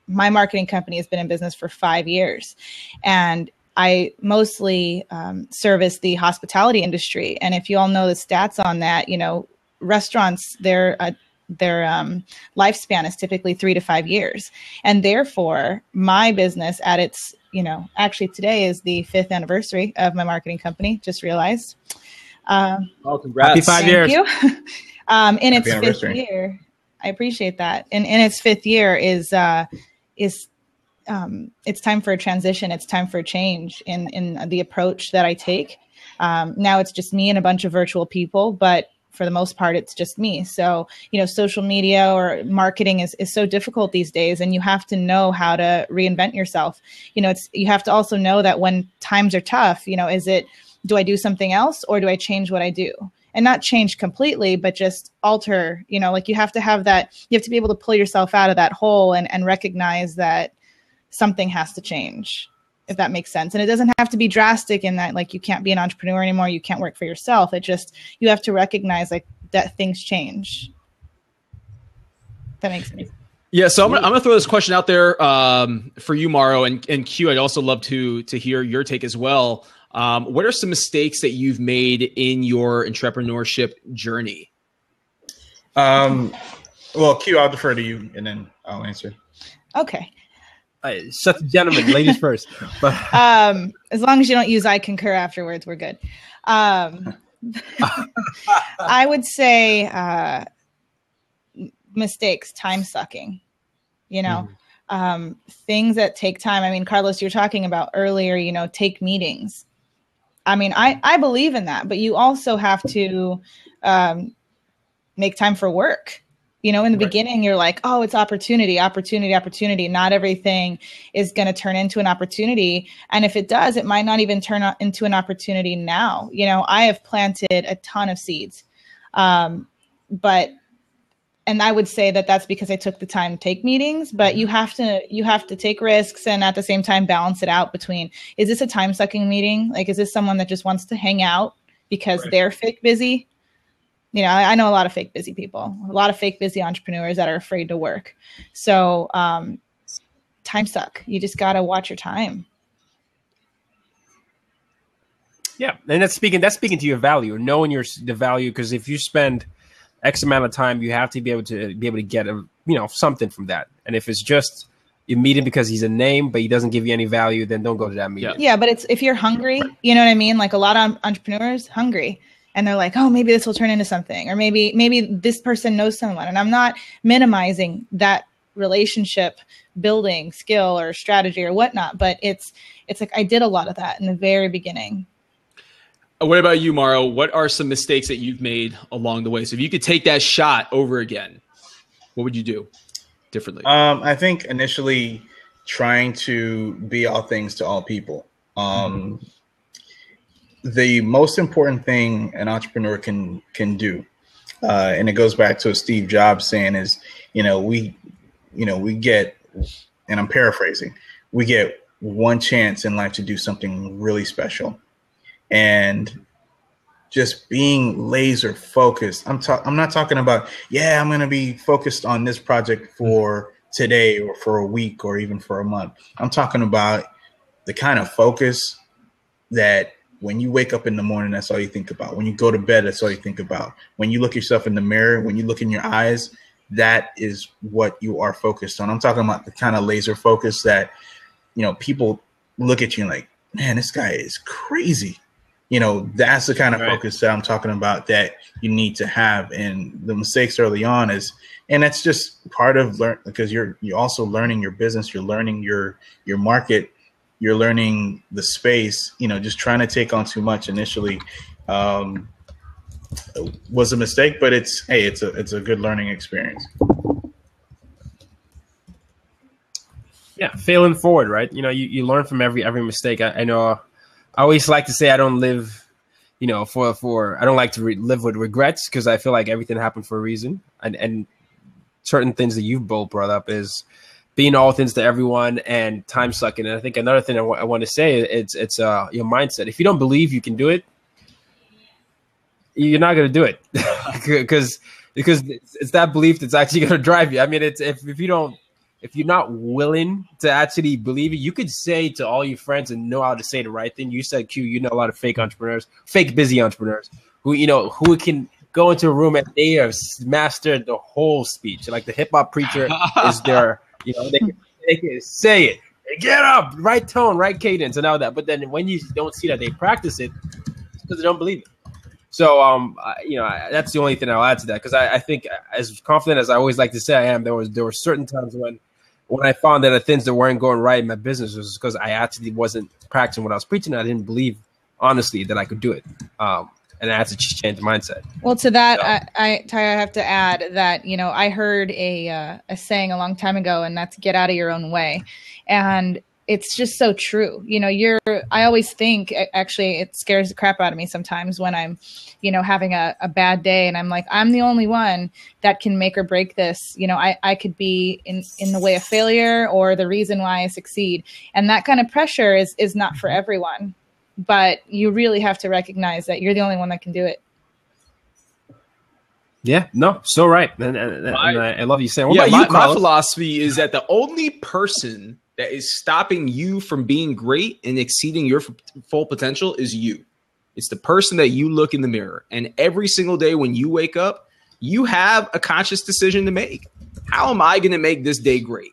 my marketing company has been in business for 5 years, and I mostly service the hospitality industry. And if you all know the stats on that, restaurants, their lifespan is typically 3 to 5 years. And therefore, my business at its, actually today is the 5th anniversary of my marketing company, just realized. Oh, congrats. Happy 5 years. Thank you. In its Happy 5th year, I appreciate that. And in its 5th year is it's time for a transition. It's time for a change in the approach that I take. Now it's just me and a bunch of virtual people, but for the most part, it's just me. So, social media or marketing is so difficult these days, and you have to know how to reinvent yourself. You have to also know that when times are tough, do I do something else or do I change what I do? And not change completely, but just alter, you have to have that, you have to be able to pull yourself out of that hole and recognize that something has to change, if that makes sense. And it doesn't have to be drastic in that, you can't be an entrepreneur anymore. You can't work for yourself. You have to recognize that things change. That makes sense. Yeah, so I'm gonna throw this question out there for you, Maro, and Q. I'd also love to hear your take as well. What are some mistakes that you've made in your entrepreneurship journey? Well, Q, I'll defer to you, and then I'll answer. Okay. Shut the gentlemen, ladies first. But as long as you don't use I concur afterwards, we're good. I would say mistakes, time sucking, things that take time. I mean, Carlos, you're talking about earlier, take meetings. I mean, I believe in that, but you also have to make time for work. In the beginning, you're like, oh, it's opportunity. Not everything is going to turn into an opportunity. And if it does, it might not even turn into an opportunity now. I have planted a ton of seeds. And I would say that that's because I took the time to take meetings, but you have to take risks and at the same time balance it out between, is this a time sucking meeting? Is this someone that just wants to hang out because they're fake busy? I know a lot of fake busy people, a lot of fake busy entrepreneurs that are afraid to work. So time suck. You just got to watch your time. Yeah. And that's speaking to your value, knowing the value, because if you spend X amount of time, you have to be able to get something from that. And if it's just you meet him because he's a name, but he doesn't give you any value, then don't go to that meeting. Yeah, but if you're hungry, you know what I mean? A lot of entrepreneurs hungry. And they're like, oh, maybe this will turn into something, or maybe this person knows someone. And I'm not minimizing that relationship building skill or strategy or whatnot, but it's I did a lot of that in the very beginning. What about you, Maro? What are some mistakes that you've made along the way? So if you could take that shot over again, what would you do differently? I think initially trying to be all things to all people. The most important thing an entrepreneur can do, and it goes back to what Steve Jobs saying is, we get, and I'm paraphrasing, we get one chance in life to do something really special, and just being laser focused. I'm not talking about, I'm going to be focused on this project for today or for a week or even for a month. I'm talking about the kind of focus that when you wake up in the morning, that's all you think about. When you go to bed, that's all you think about. When you look yourself in the mirror, when you look in your eyes, that is what you are focused on. I'm talking about the kind of laser focus that, people look at you and like, man, this guy is crazy. That's the kind of focus that I'm talking about that you need to have. And the mistakes early on and that's just part of because you're also learning your business, you're learning your market. you're learning the space, just trying to take on too much initially was a mistake, but it's a good learning experience. Yeah, failing forward, right? You learn from every mistake. I know. I always like to say I don't live, for I don't like to live with regrets, because I feel like everything happened for a reason. And certain things that you've both brought up is being all things to everyone and time sucking. And I think another thing I want to say it's your mindset. If you don't believe you can do it, you're not going to do it, because it's that belief that's actually going to drive you. I mean, it's if you're not willing to actually believe it, you could say to all your friends and know how to say the right thing. You said, Q, you know a lot of fake busy entrepreneurs who can go into a room and they have mastered the whole speech. Like the hip hop preacher is there, they can say it. Get up, right tone, right cadence, and all that. But then when you don't see that they practice it, it's because they don't believe it. So, that's the only thing I'll add to that, because I think, as confident as I always like to say I am, there were certain times when I found that the things that weren't going right in my business was because I actually wasn't practicing what I was preaching. I didn't believe, honestly, that I could do it. And I had to change the mindset. Well, to that, so. I have to add that, I heard a saying a long time ago, and that's get out of your own way. And it's just so true. I always think, actually, it scares the crap out of me sometimes when I'm, having a bad day and I'm like, I'm the only one that can make or break this. I could be in the way of failure or the reason why I succeed. And that kind of pressure is not for everyone, but you really have to recognize that you're the only one that can do it. Yeah, no, so right. And I love you saying, my philosophy is that the only person that is stopping you from being great and exceeding your full potential is you. It's the person that you look in the mirror. And every single day when you wake up, you have a conscious decision to make. How am I going to make this day great?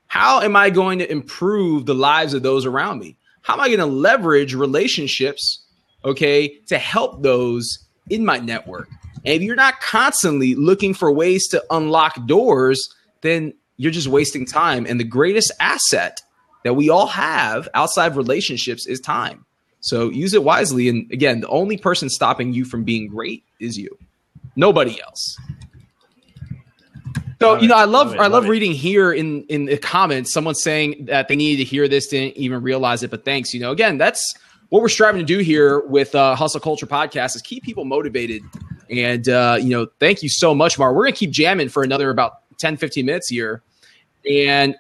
How am I going to improve the lives of those around me? How am I going to leverage relationships, to help those in my network? And if you're not constantly looking for ways to unlock doors, then you're just wasting time. And the greatest asset that we all have outside of relationships is time. So use it wisely. And again, the only person stopping you from being great is you. Nobody else. So, I love reading here in the comments, someone saying that they needed to hear this, didn't even realize it, but thanks. Again, that's what we're striving to do here with Hustle Culture Podcast, is keep people motivated. And, thank you so much, Mar. We're going to keep jamming for another about 10, 15 minutes here. And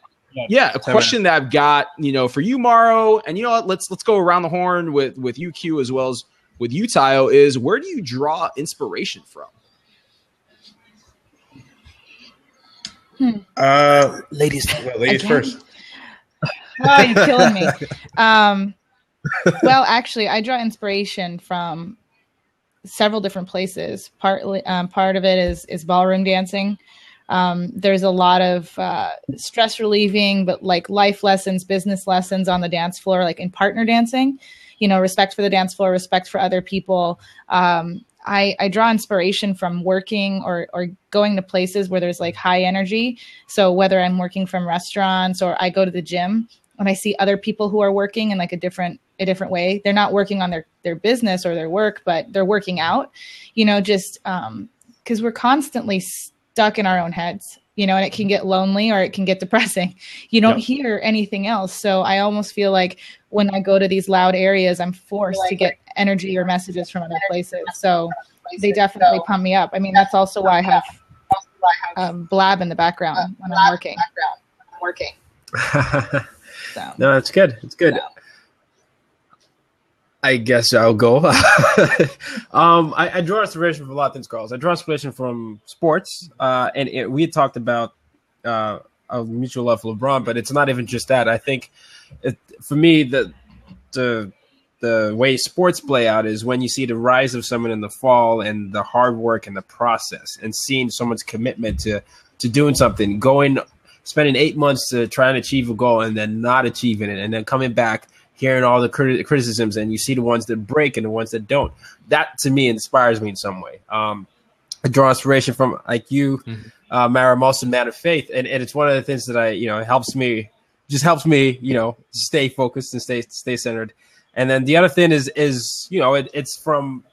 a question that I've got, for you, Maro, and let's go around the horn with you, Q, as well as with you, Tayo, is where do you draw inspiration from? Ladies first. Oh, you're killing me. Well, actually, I draw inspiration from several different places. Part of it is ballroom dancing. There's a lot of stress relieving, but like life lessons, business lessons on the dance floor, like in partner dancing, respect for the dance floor, respect for other people. I draw inspiration from working or going to places where there's like high energy. So whether I'm working from restaurants or I go to the gym and I see other people who are working in like a different way, they're not working on their business or their work, but they're working out, just because we're constantly stuck in our own heads, and it can get lonely or it can get depressing. You don't hear anything else. So I almost feel like when I go to these loud areas, I'm forced to get energy or messages from other places. So they definitely pump me up. I mean, that's also why I have Blab in the background when I'm working. So. No, it's good. It's good. So. I guess I'll go. I draw inspiration from a lot of things, Carlos. I draw inspiration from sports, and we had talked about a mutual love for LeBron, but it's not even just that. I think for me, the way sports play out is when you see the rise of someone in the fall and the hard work and the process, and seeing someone's commitment to doing something, spending 8 months to try and achieve a goal and then not achieving it, and then coming back, hearing all the criticisms, and you see the ones that break and the ones that don't. That, to me, inspires me in some way. I draw inspiration from, like you, Mara. I'm also a man of faith, and it's one of the things that it helps me just helps me, stay focused and stay centered. And then the other thing is it's from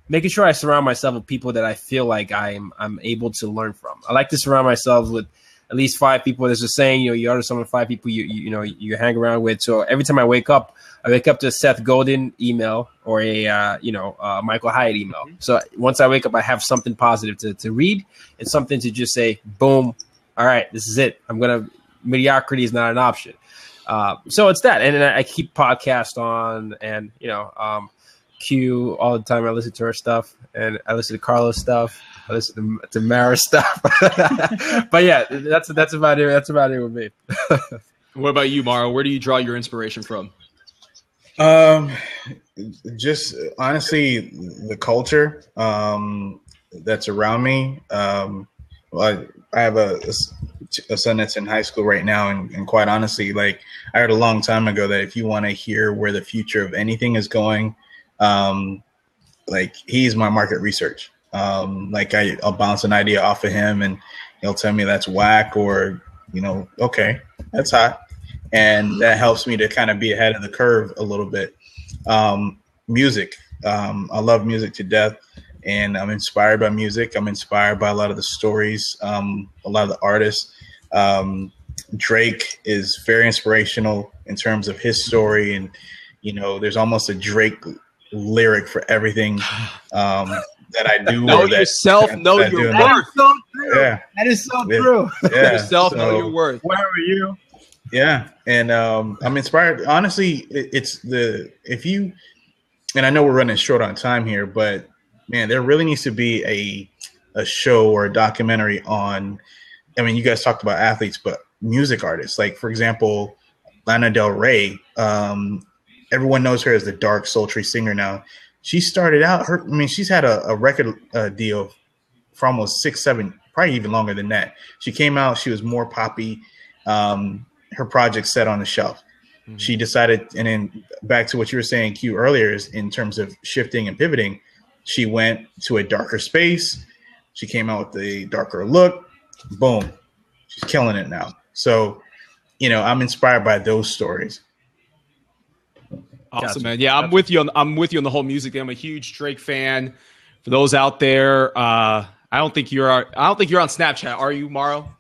making sure I surround myself with people that I feel like I'm able to learn from. I like to surround myself with at least 5 people. There's a saying, you are some of the 5 people you hang around with. So every time I wake up to a Seth Godin email or a Michael Hyatt email. So once I wake up, I have something positive to read and something to just say, boom, all right, this is it. Mediocrity is not an option. So it's that, and I keep podcasts on, and Q all the time. I listen to her stuff, and I listen to Carlos stuff. I listen to Maro stuff. But yeah, that's about it. That's about it with me. What about you, Maro? Where do you draw your inspiration from? Just honestly, the culture that's around me. I have a son that's in high school right now, and quite honestly, like I heard a long time ago that if you want to hear where the future of anything is going, like he's my market research. Like I'll bounce an idea off of him, and he'll tell me that's whack, or okay, that's hot, and that helps me to kind of be ahead of the curve a little bit. Music, I love music to death. And I'm inspired by music. I'm inspired by a lot of the stories, a lot of the artists. Drake is very inspirational in terms of his story. And, there's almost a Drake lyric for everything that I do. Know yourself, know your worth. That is so true. Yeah. That is so true. Yeah. Yourself, know your worth. Where are you? Yeah. And I'm inspired. Honestly, and I know we're running short on time here, but man, there really needs to be a show or a documentary on, you guys talked about athletes, but music artists. Like, for example, Lana Del Rey, everyone knows her as the dark, sultry singer now. She started out, she's had a record deal for almost 6, 7, probably even longer than that. She came out, she was more poppy. Her project set on the shelf. Mm-hmm. She decided, and then back to what you were saying, Q, earlier, is in terms of shifting and pivoting. She went to a darker space. She came out with a darker look. Boom. She's killing it now. So, I'm inspired by those stories. Awesome, man. Yeah, I'm with you on the whole music thing. I'm a huge Drake fan. For those out there, I don't think you're on Snapchat, are you, Maro?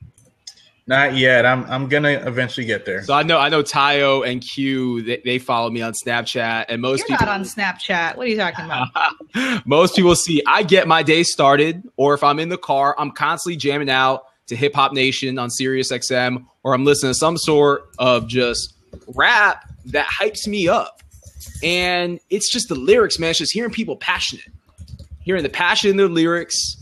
Not yet. I'm gonna eventually get there. So I know Tayo and Q, they follow me on Snapchat, and most people not on Snapchat. What are you talking about? Most people see I get my day started, or if I'm in the car, I'm constantly jamming out to Hip Hop Nation on Sirius XM, or I'm listening to some sort of just rap that hypes me up. And it's just the lyrics, man. It's just hearing people passionate, hearing the passion in their lyrics.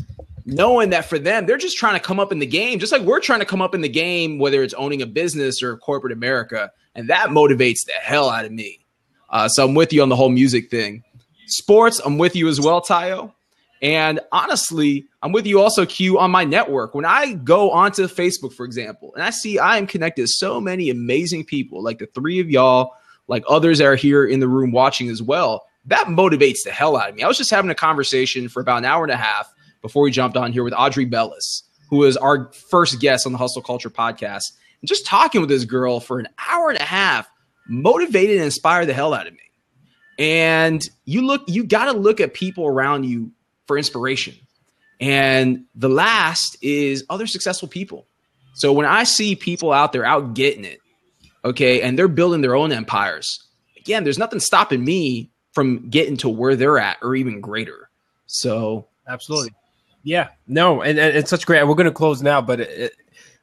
Knowing that for them, they're just trying to come up in the game, just like we're trying to come up in the game, whether it's owning a business or corporate America. And that motivates the hell out of me. So I'm with you on the whole music thing. Sports, I'm with you as well, Tayo. And honestly, I'm with you also, Q, on my network. When I go onto Facebook, for example, and I see I am connected to so many amazing people, like the 3 of y'all, like others that are here in the room watching as well, that motivates the hell out of me. I was just having a conversation for about an hour and a half before we jumped on here with Audrey Bellis, who is our first guest on the Hustle Culture podcast. And just talking with this girl for an hour and a half motivated and inspired the hell out of me. And you got to look at people around you for inspiration. And the last is other successful people. So when I see people out there out getting it, okay, and they're building their own empires, again, there's nothing stopping me from getting to where they're at or even greater. So absolutely. Yeah, no, and it's such great. We're going to close now, but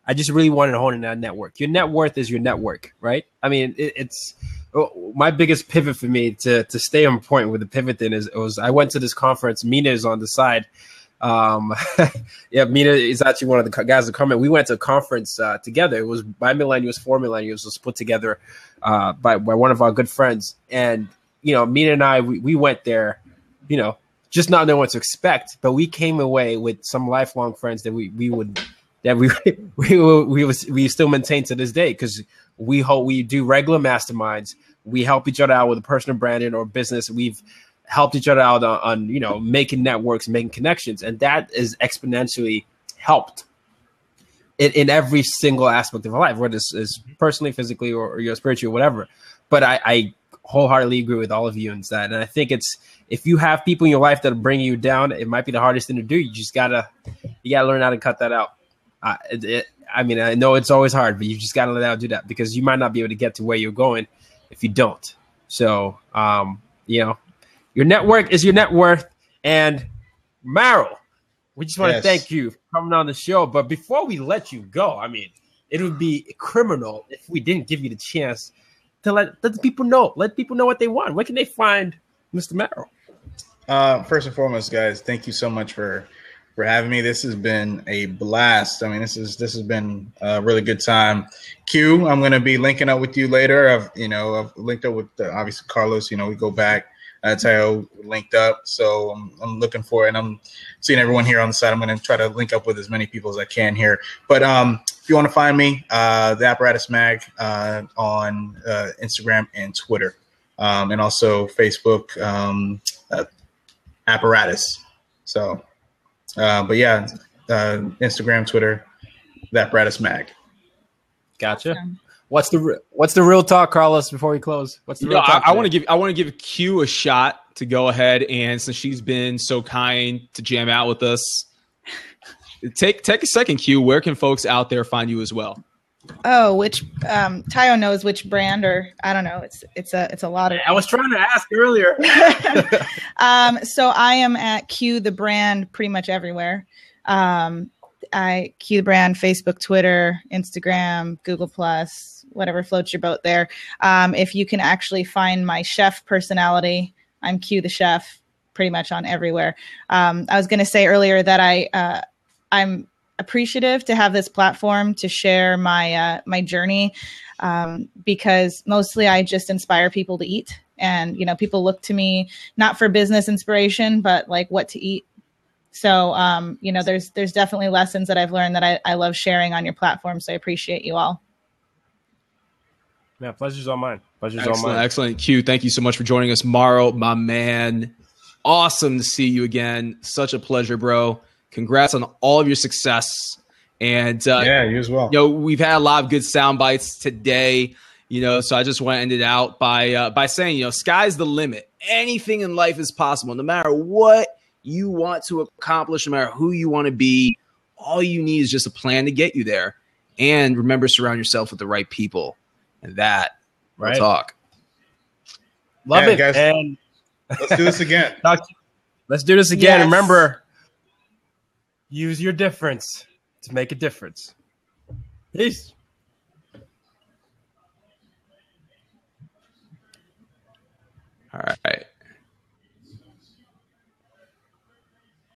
I just really wanted to hone in on network. Your net worth is your network, right? I mean, it's my biggest pivot for me to stay on point with the pivot thing was I went to this conference. Mina is on the side. Yeah, Mina is actually one of the guys that comment. We went to a conference together. It was by millennials, for millennials. It was put together by one of our good friends. And, Mina and I, we went there, just not knowing what to expect, but we came away with some lifelong friends that we still maintain to this day, because we do regular masterminds. We help each other out with a personal branding or business. We've helped each other out on making networks, making connections, and that is exponentially helped. in every single aspect of our life, whether it's personally, physically, or spiritually, or whatever. But I wholeheartedly agree with all of you in that. And I think if you have people in your life that are bringing you down, it might be the hardest thing to do. You gotta learn how to cut that out. I mean, I know it's always hard, but you just gotta let out do that, because you might not be able to get to where you're going if you don't. So, your network is your net worth. And Maro, we just want to thank you for coming on the show. But before we let you go, I mean, it would be criminal if we didn't give you the chance to let the people know. Let people know what they want. Where can they find Mr. Maro? First and foremost, guys, thank you so much for having me. This has been a blast. I mean, this has been a really good time. Q, I'm going to be linking up with you later. I've linked up with obviously Carlos. We go back. That's how we linked up. So I'm looking for it. And I'm seeing everyone here on the side. I'm going to try to link up with as many people as I can here. But if you want to find me, the Apparatus Mag on Instagram and Twitter, and also Facebook, Apparatus. So. But yeah, Instagram, Twitter, the Apparatus Mag. Gotcha. What's the real talk, Carlos? Before we close, what's the real talk? I want to give Q a shot to go ahead, and since she's been so kind to jam out with us, take a second, Q. Where can folks out there find you as well? Oh, which Tayo knows which brand, or I don't know. It's a lot of. I was trying to ask earlier. So I am at Q the brand pretty much everywhere. I Q the brand, Facebook, Twitter, Instagram, Google Plus, whatever floats your boat there. If you can actually find my chef personality, I'm Q the chef pretty much on everywhere. I was going to say earlier that I'm appreciative to have this platform to share my journey, because mostly I just inspire people to eat, and people look to me not for business inspiration, but like what to eat. So there's definitely lessons that I've learned that I love sharing on your platform. So I appreciate you all. Yeah, pleasure's all mine. Excellent. Q, thank you so much for joining us. Maro, my man, awesome to see you again. Such a pleasure, bro. Congrats on all of your success. And you as well. We've had a lot of good sound bites today, so I just want to end it out by saying, sky's the limit. Anything in life is possible, no matter what you want to accomplish, no matter who you want to be. All you need is just a plan to get you there. And remember, surround yourself with the right people. And that, right. We'll talk. Love it, guys. And let's do this again. Let's do this again. Yes. Remember, use your difference to make a difference. Peace. All right.